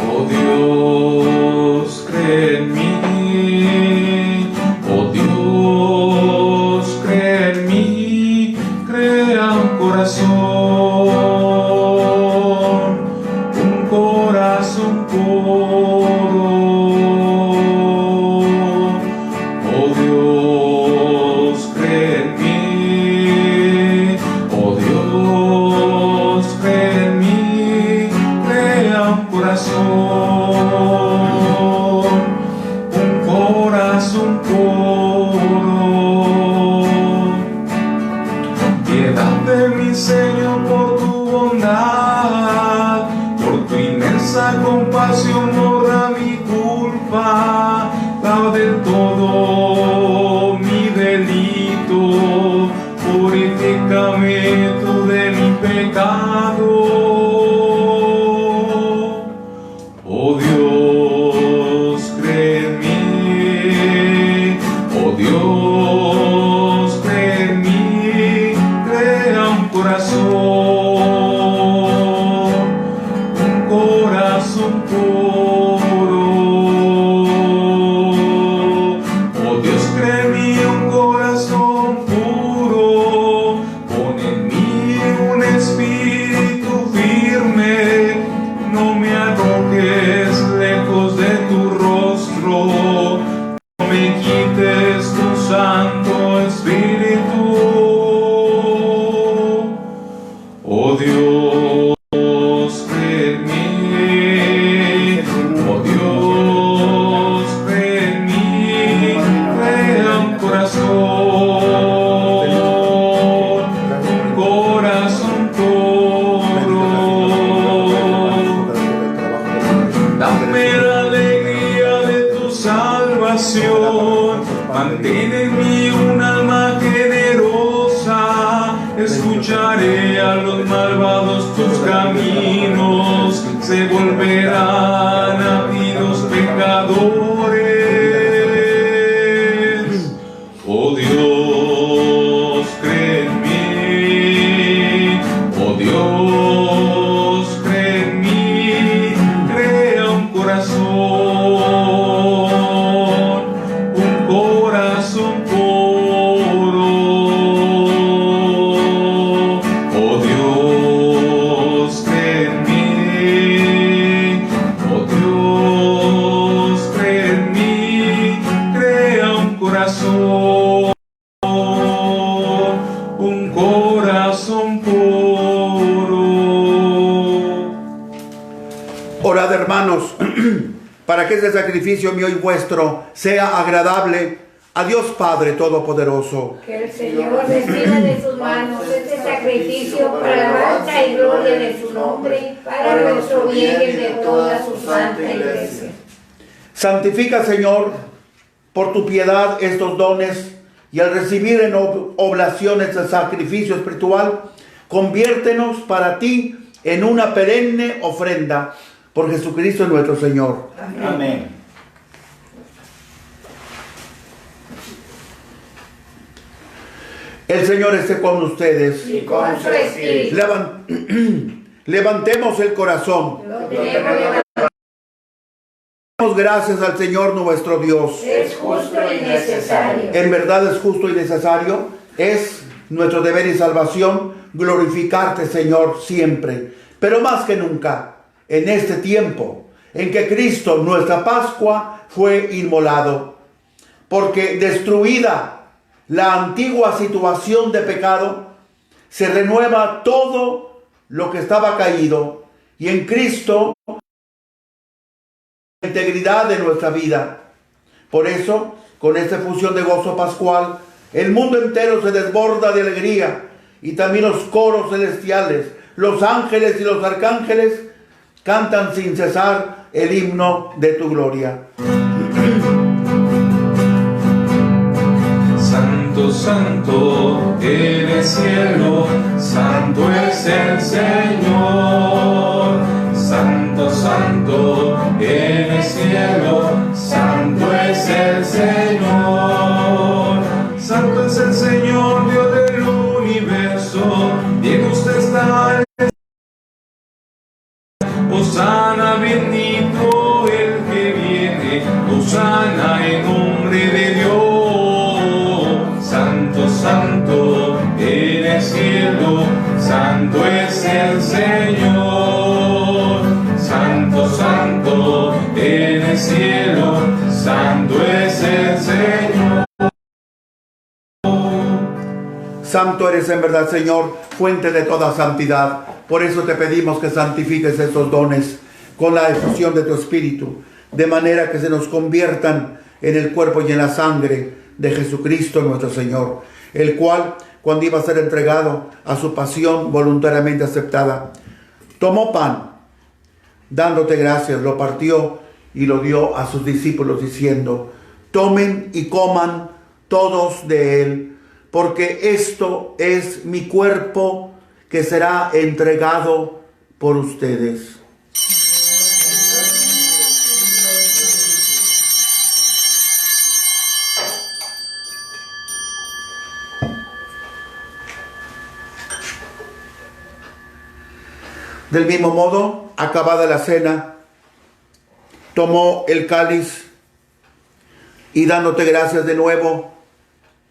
Oh Dios, cree en mí. Oh Dios, cree en mí. Crea un corazón puro. Oh Dios, cree en mí. Oh Dios, cree en mí. Crea un corazón puro. Piedad de mí, Señor, por tu bondad, por tu inmensa compasión, borra mi culpa, lava del todo mi delito, purifícame tú de mi pecado. Oh Dios, cree en mí. Oh Dios, cree en mí. Crea un corazón puro. Oh Dios, cree en mí un corazón puro. Pon en mí un espíritu firme. No me arrojes lejos de tu rostro. No me quites tu Santo Espíritu. Oh Dios, cree en mí. Oh Dios, cree en mí. Crea un corazón puro. Dame la alegría de tu salvación. Mantén en mí un alma generosa. Escucharé a los malvados tus caminos. Se volverán a ti los pecadores. Oh Dios, cree en mí. Oh Dios, cree en mí. Crea un corazón puro. Oh Dios, cree en mí. Oh Dios, cree en mí. Crea un corazón puro. Orad, hermanos, para que este sacrificio mío y vuestro sea agradable a Dios Padre Todopoderoso. Que el Señor reciba de sus manos este sacrificio para la alabanza y gloria de su nombre, para nuestro bien y el de toda su santa iglesia. Santifica, Señor, por tu piedad estos dones, y al recibir en oblaciones el sacrificio espiritual, conviértenos para ti en una perenne ofrenda por Jesucristo nuestro Señor. Amén. El Señor esté con ustedes. Y con su espíritu. Levantemos el corazón. Lo tenemos levantado. Damos gracias al Señor nuestro Dios. Es justo y necesario. En verdad es justo y necesario. Es nuestro deber y salvación glorificarte, Señor, siempre. Pero más que nunca, en este tiempo en que Cristo, nuestra Pascua, fue inmolado. Porque destruida la antigua situación de pecado, se renueva todo lo que estaba caído. Y en Cristo, la integridad de nuestra vida. Por eso, con esta efusión de gozo pascual, el mundo entero se desborda de alegría, y también los coros celestiales, los ángeles y los arcángeles cantan sin cesar el himno de tu gloria. Santo, santo en el cielo, santo es el Señor. Santo, santo en el cielo, santo es el Señor. Santo es el Señor, Dios del universo, bien usted está. Hosana, bendito el que viene, hosana en nombre de Dios. Santo, santo en el cielo, santo es el Señor. Santo, santo en el cielo, santo es el Señor. Santo eres en verdad, Señor, fuente de toda santidad. Por eso te pedimos que santifiques estos dones con la efusión de tu Espíritu, de manera que se nos conviertan en el cuerpo y en la sangre de Jesucristo nuestro Señor, el cual, cuando iba a ser entregado a su pasión voluntariamente aceptada, tomó pan, dándote gracias, lo partió y lo dio a sus discípulos diciendo: tomen y coman todos de él, porque esto es mi cuerpo que será entregado por ustedes. Del mismo modo, acabada la cena, tomó el cáliz y dándote gracias de nuevo,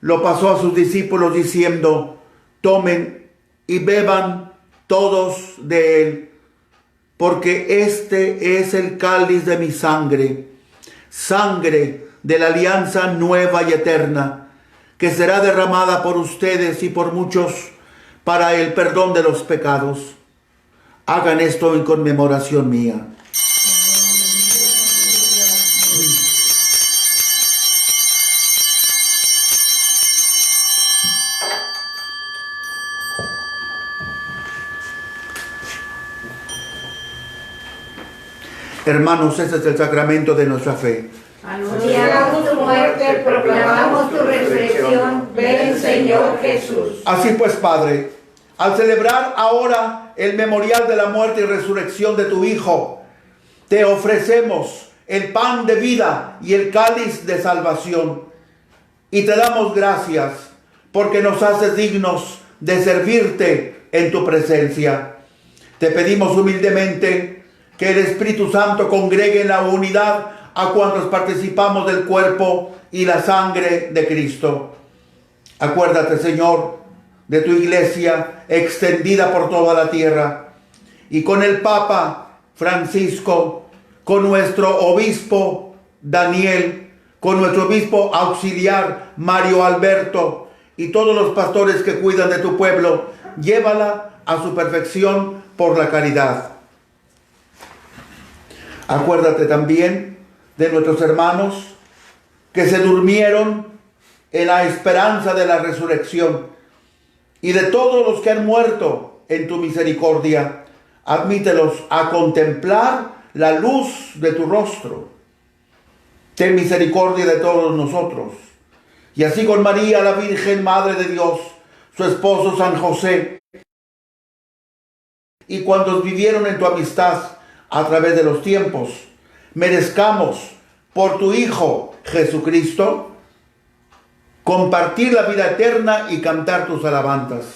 lo pasó a sus discípulos diciendo: tomen y beban todos de él, porque este es el cáliz de mi sangre, sangre de la alianza nueva y eterna, que será derramada por ustedes y por muchos para el perdón de los pecados. Hagan esto en conmemoración mía. Hermanos, este es el sacramento de nuestra fe. Anunciamos tu muerte, proclamamos tu resurrección. Ven, Señor Jesús. Así pues, Padre, al celebrar ahora el memorial de la muerte y resurrección de tu Hijo, te ofrecemos el pan de vida y el cáliz de salvación. Y te damos gracias porque nos haces dignos de servirte en tu presencia. Te pedimos humildemente que el Espíritu Santo congregue en la unidad a cuantos participamos del cuerpo y la sangre de Cristo. Acuérdate, Señor, de tu iglesia extendida por toda la tierra, y con el Papa Francisco, con nuestro obispo Daniel, con nuestro obispo auxiliar Mario Alberto y todos los pastores que cuidan de tu pueblo, llévala a su perfección por la caridad. Acuérdate también de nuestros hermanos que se durmieron en la esperanza de la resurrección, y de todos los que han muerto en tu misericordia. Admítelos a contemplar la luz de tu rostro. Ten misericordia de todos nosotros. Y así con María, la Virgen Madre de Dios, su esposo San José, y cuantos vivieron en tu amistad a través de los tiempos, merezcamos por tu Hijo Jesucristo compartir la vida eterna y cantar tus alabanzas.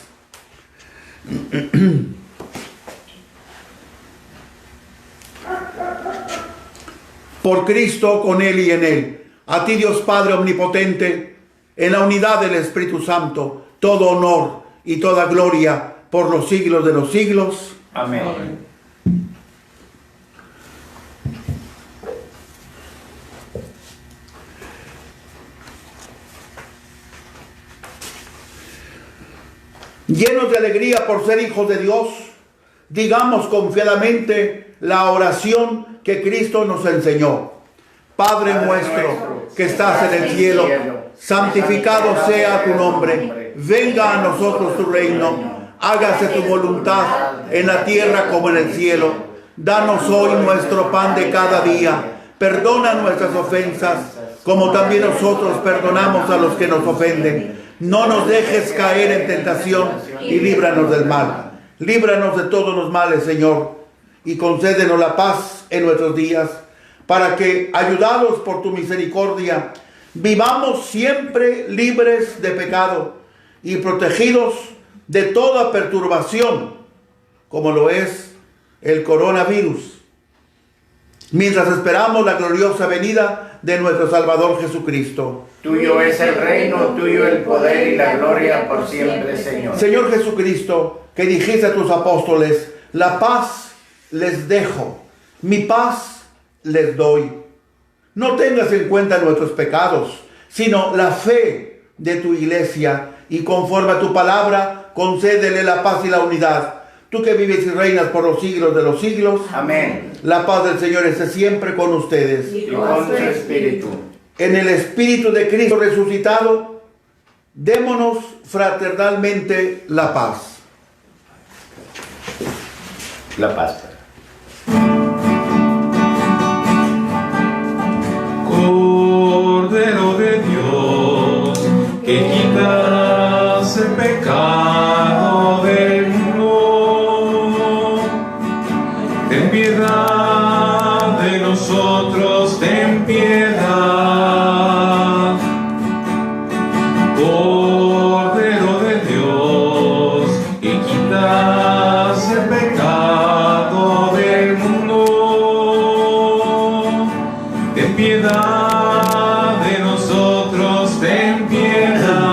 Por Cristo, con Él y en Él, a ti, Dios Padre omnipotente, en la unidad del Espíritu Santo, todo honor y toda gloria por los siglos de los siglos. Amén. Amén. Llenos de alegría por ser hijos de Dios, digamos confiadamente la oración que Cristo nos enseñó. Padre nuestro que estás en el cielo, santificado sea tu nombre. Venga a nosotros tu reino. Hágase tu voluntad en la tierra como en el cielo. Danos hoy nuestro pan de cada día. Perdona nuestras ofensas, como también nosotros perdonamos a los que nos ofenden. No nos dejes caer en tentación y líbranos del mal. Líbranos de todos los males, Señor, y concédenos la paz en nuestros días, para que, ayudados por tu misericordia, vivamos siempre libres de pecado y protegidos de toda perturbación, como lo es el coronavirus, mientras esperamos la gloriosa venida de nuestro Salvador Jesucristo. Tuyo es el reino, tuyo el poder y la gloria por siempre, Señor. Señor Jesucristo, que dijiste a tus apóstoles: la paz les dejo, mi paz les doy. No tengas en cuenta nuestros pecados, sino la fe de tu iglesia, y conforme a tu palabra, concédele la paz y la unidad. Tú que vives y reinas por los siglos de los siglos. Amén. La paz del Señor esté siempre con ustedes. Y con su espíritu. En el Espíritu de Cristo resucitado, démonos fraternalmente la paz. La paz. Cordero de Dios, que quitas el pecado del mundo, ten piedad de nosotros, ten piedad. Cordero de Dios, que quitas el pecado del mundo, ten piedad de nosotros, ten piedad.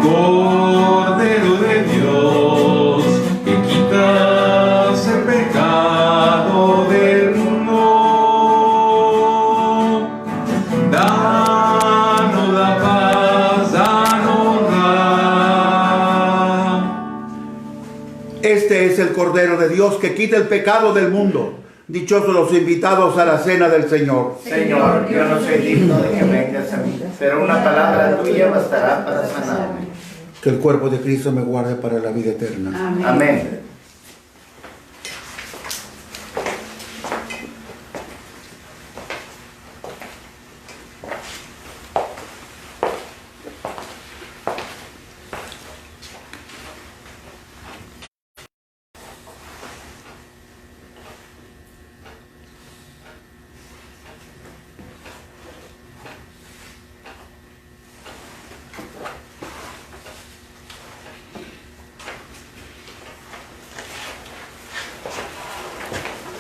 Cordero de Dios, que quitas el pecado del mundo, danos la paz, danos la. Este es el Cordero de Dios que quita el pecado del mundo. Dichosos los invitados a la cena del Señor. Señor, yo no soy digno de que vengas a mí, pero una palabra tuya bastará para sanarme. Que el cuerpo de Cristo me guarde para la vida eterna. Amén. Amén.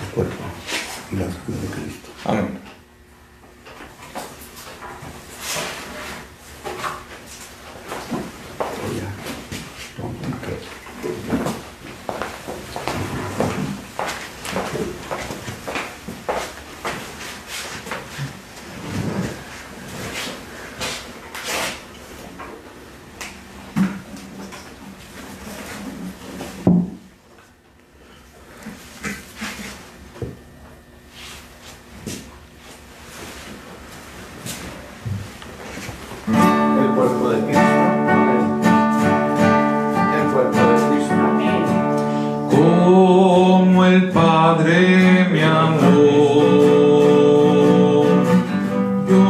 El cuerpo y la sangre de Cristo. Amén. Ya. El cuerpo de Cristo. El cuerpo de Cristo. Amén. Como el Padre me amó, yo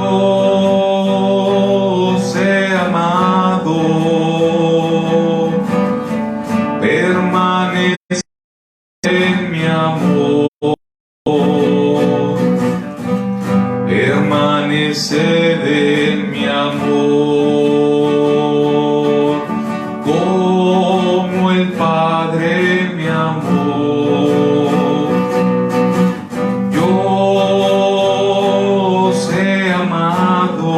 os he amado, permanece en mi amor, permaneced en mi amor, como el Padre me amó, yo os he amado,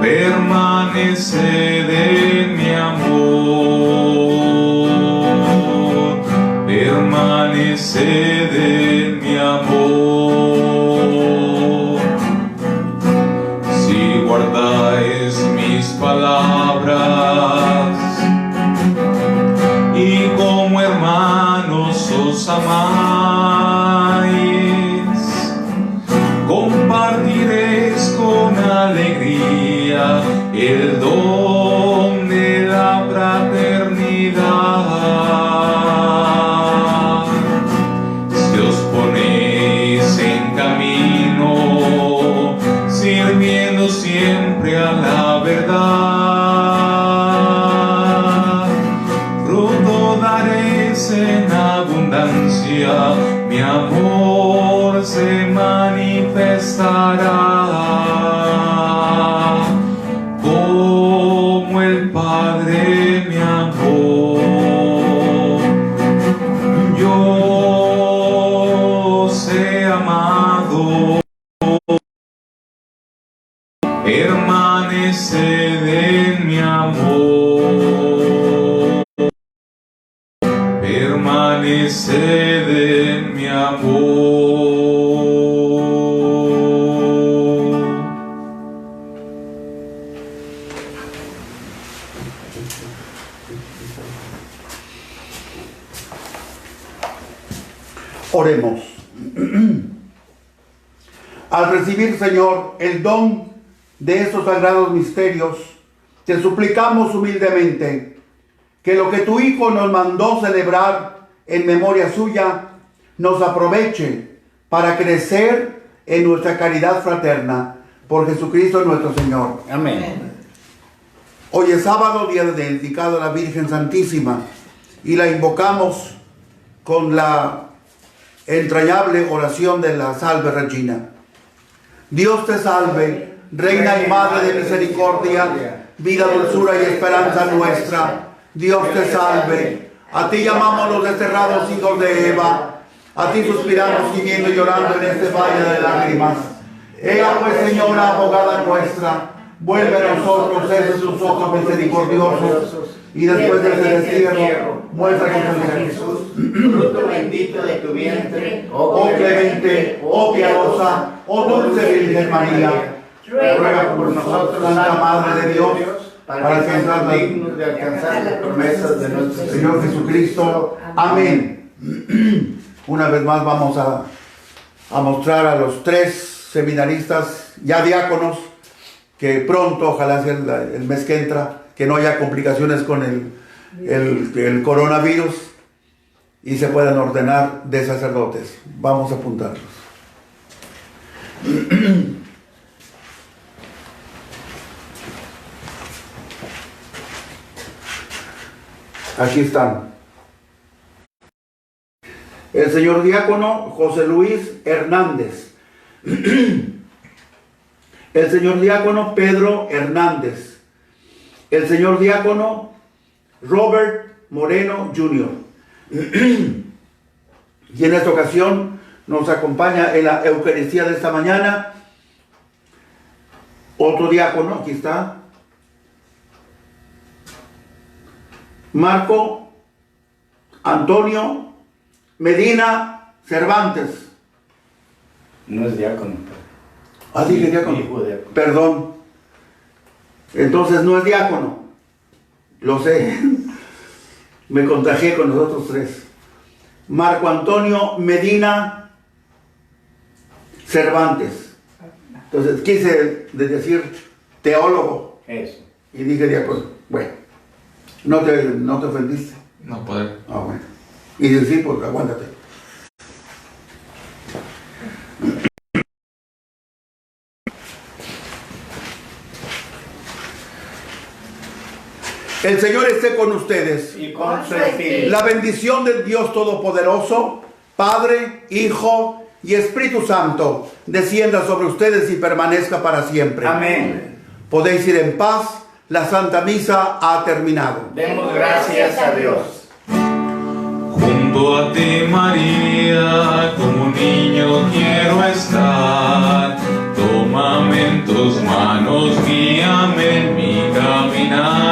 permaneced en mi amor, permaneced en mi amor. se manifestará como el Padre me amó. Yo sé amado, permaneced en mi amor, permaneced en mi amor. Oremos. Al recibir, Señor, el don de estos sagrados misterios, te suplicamos humildemente que lo que tu Hijo nos mandó celebrar en memoria suya nos aproveche para crecer en nuestra caridad fraterna por Jesucristo nuestro Señor. Amén. Hoy es sábado, día dedicado a la Virgen Santísima, y la invocamos con la entrañable oración de la Salve Regina. Dios te salve, Reina y Madre de misericordia, vida, dulzura y esperanza nuestra. Dios te salve. A ti llamamos los desterrados hijos de Eva. A ti suspiramos gimiendo y llorando en este valle de lágrimas. Ea pues, Señora, abogada nuestra, vuelve a nosotros desde tus ojos misericordiosos, y después de ese destierro, muestra con Jesús, Fruto bendito de tu vientre, oh clemente, oh piadosa, oh dulce Virgen María, ruega por nosotros, Santa Madre de Dios, para que seamos dignos de alcanzar las promesas de nuestro Señor Jesucristo. Amén. Una vez más vamos a mostrar a los 3 seminaristas, ya diáconos, que pronto, ojalá sea el mes que entra, que no haya complicaciones con el coronavirus y se puedan ordenar de sacerdotes. Vamos a apuntarlos. Aquí están. El señor diácono José Luis Hernández. El señor diácono Pedro Hernández. El señor diácono Robert Moreno Jr. Y en esta ocasión nos acompaña en la Eucaristía de esta mañana otro diácono, aquí está, Marco Antonio Medina Cervantes. No es diácono. Ah, dije diácono. Hijo diácono. Perdón. Entonces no es diácono. Lo sé. Me contagié con los otros 3. Marco Antonio Medina Cervantes. Entonces quise decir teólogo Eso. y dije diácono. Bueno, no te ofendiste. No poder. Ah, bueno. Y decir, pues aguántate. El Señor esté con ustedes. Y con su espíritu. La bendición del Dios Todopoderoso, Padre, Hijo y Espíritu Santo, descienda sobre ustedes y permanezca para siempre. Amén. Podéis ir en paz. La Santa Misa ha terminado. Demos gracias a Dios. Junto a ti, María, como niño quiero estar. Tómame en tus manos, guíame en mi caminar.